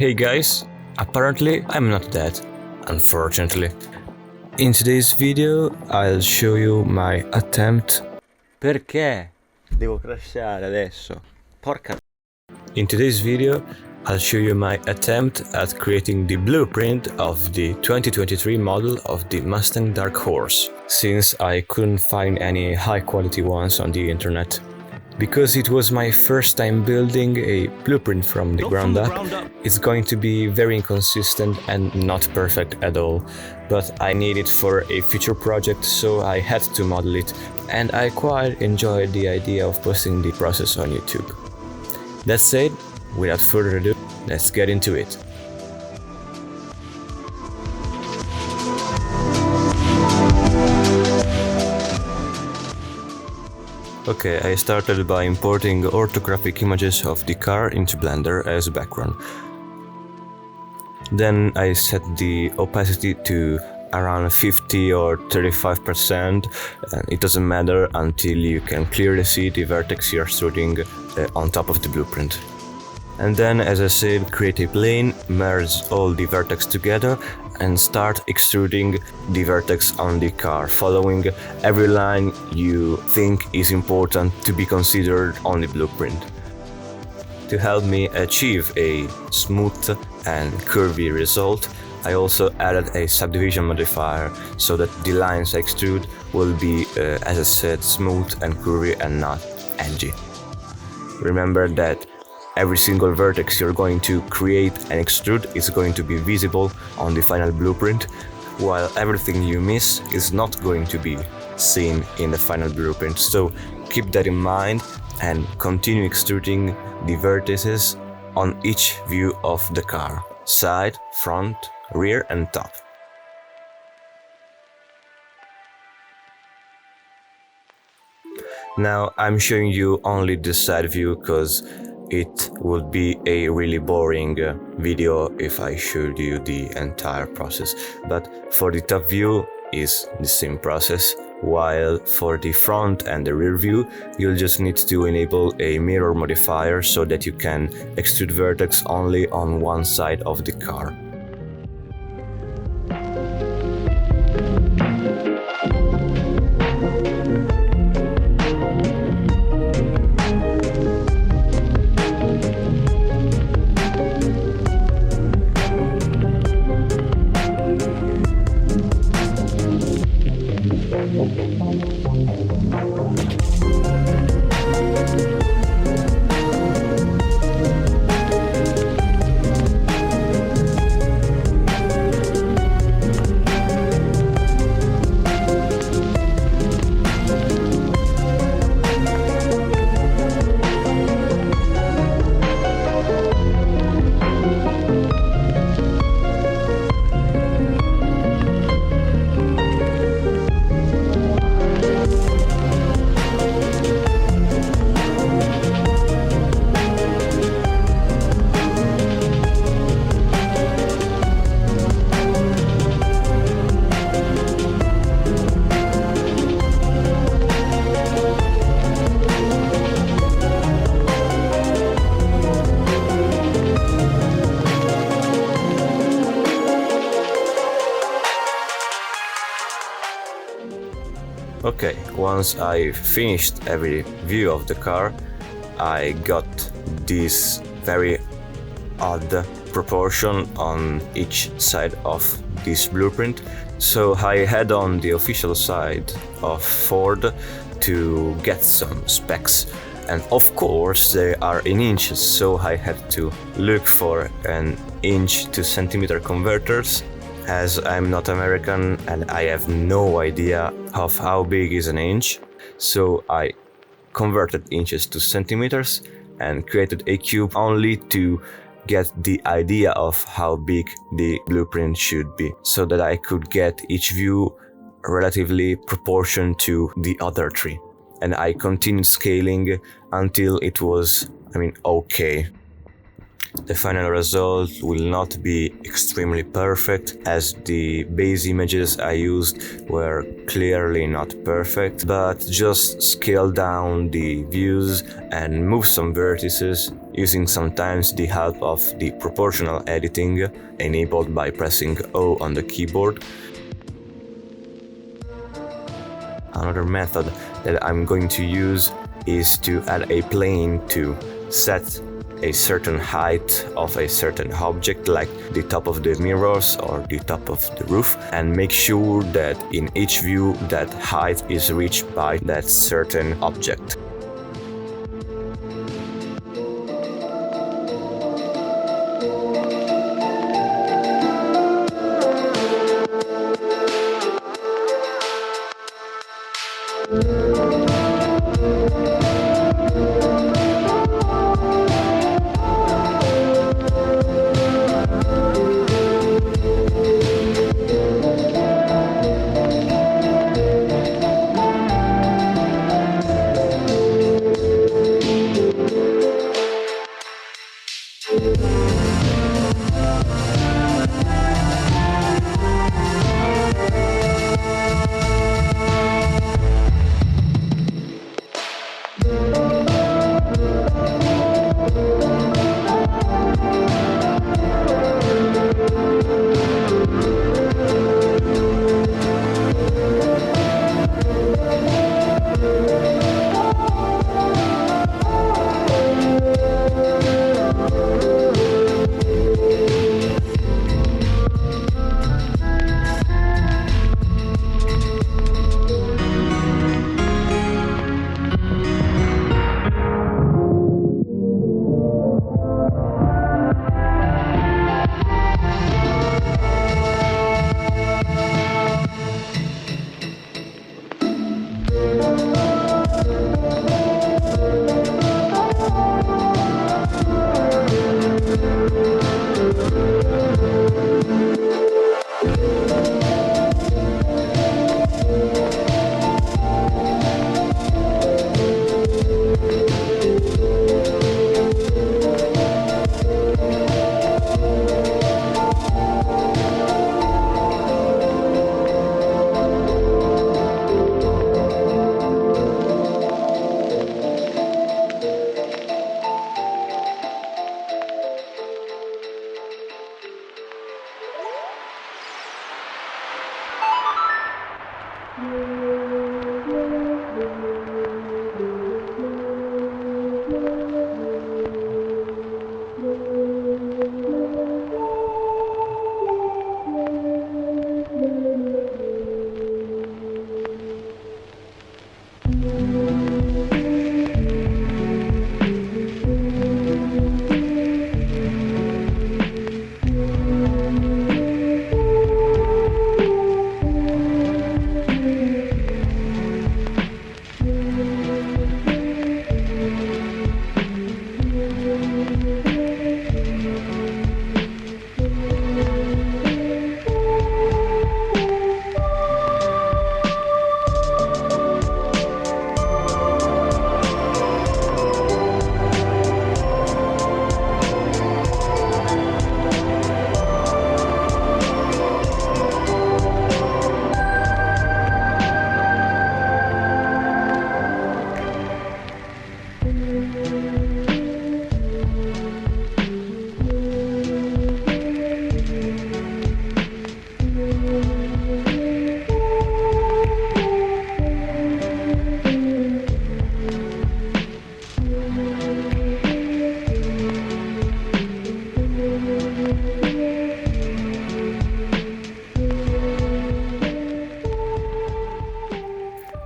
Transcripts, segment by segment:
Hey guys, apparently I'm not dead, unfortunately. In today's video I'll show you my attempt. Perché? Devo crashare adesso. Porca. In today's video I'll show you my attempt at creating the blueprint of the 2023 model of the Mustang Dark Horse, since I couldn't find any high quality ones on the internet. Because it was my first time building a blueprint from the ground up, it's going to be very inconsistent and not perfect at all. But I need it for a future project, so I had to model it, and I quite enjoyed the idea of posting the process on YouTube. That said, without further ado, let's get into it. Okay, I started by importing orthographic images of the car into Blender as background. Then I set the opacity to around 50 or 35%, and it doesn't matter until you can clearly see the vertex you're extruding on top of the blueprint. And then, as I said, create a plane, merge all the vertex together and start extruding the vertex on the car, following every line you think is important to be considered on the blueprint. To help me achieve a smooth and curvy result, I also added a subdivision modifier so that the lines I extrude will be, as I said, smooth and curvy and not edgy. Remember that every single vertex you're going to create and extrude is going to be visible on the final blueprint, while everything you miss is not going to be seen in the final blueprint. So keep that in mind and continue extruding the vertices on each view of the car: side, front, rear and top. Now I'm showing you only the side view because it would be a really boring video if I showed you the entire process. But for the top view is the same process, while for the front and the rear view you'll just need to enable a mirror modifier so that you can extrude vertex only on one side of the car. Okay, once I finished every view of the car, I got this very odd proportion on each side of this blueprint, so I head on the official side of Ford to get some specs. And of course they are in inches, so I had to look for an inch to centimeter converters, as I'm not American and I have no idea of how big is an inch. So I converted inches to centimeters and created a cube only to get the idea of how big the blueprint should be, so that I could get each view relatively proportioned to the other three. And I continued scaling until it was, okay. The final result will not be extremely perfect, as the base images I used were clearly not perfect, but just scale down the views and move some vertices, using sometimes the help of the proportional editing enabled by pressing O on the keyboard. Another method that I'm going to use is to add a plane to set a certain height of a certain object, like the top of the mirrors or the top of the roof, and make sure that in each view that height is reached by that certain object.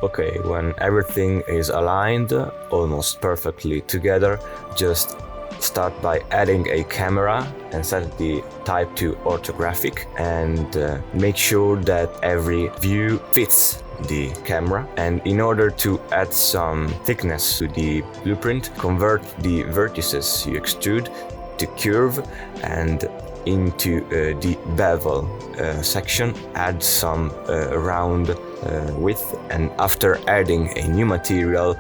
Okay, when everything is aligned almost perfectly together, just start by adding a camera and set the type to orthographic, and make sure that every view fits the camera. And in order to add some thickness to the blueprint, convert the vertices you extrude to curve, and into the bevel section add some round width, and after adding a new material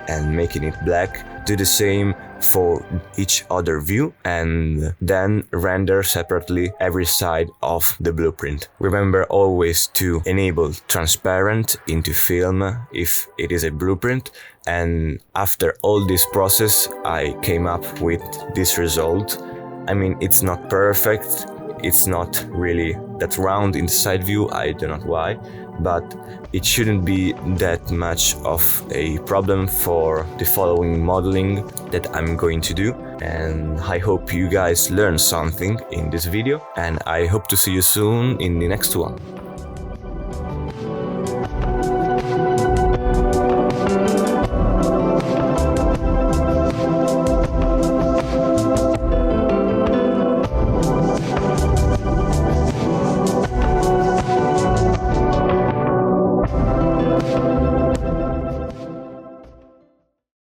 and making it black, do the same for each other view, and then render separately every side of the blueprint. Remember always to enable transparent into film if it is a blueprint, And after all this process, I came up with this result. I mean, it's not perfect, it's not really that round in the side view, I don't know why, but it shouldn't be that much of a problem for the following modeling that I'm going to do. And I hope you guys learned something in this video, and I hope to see you soon in the next one.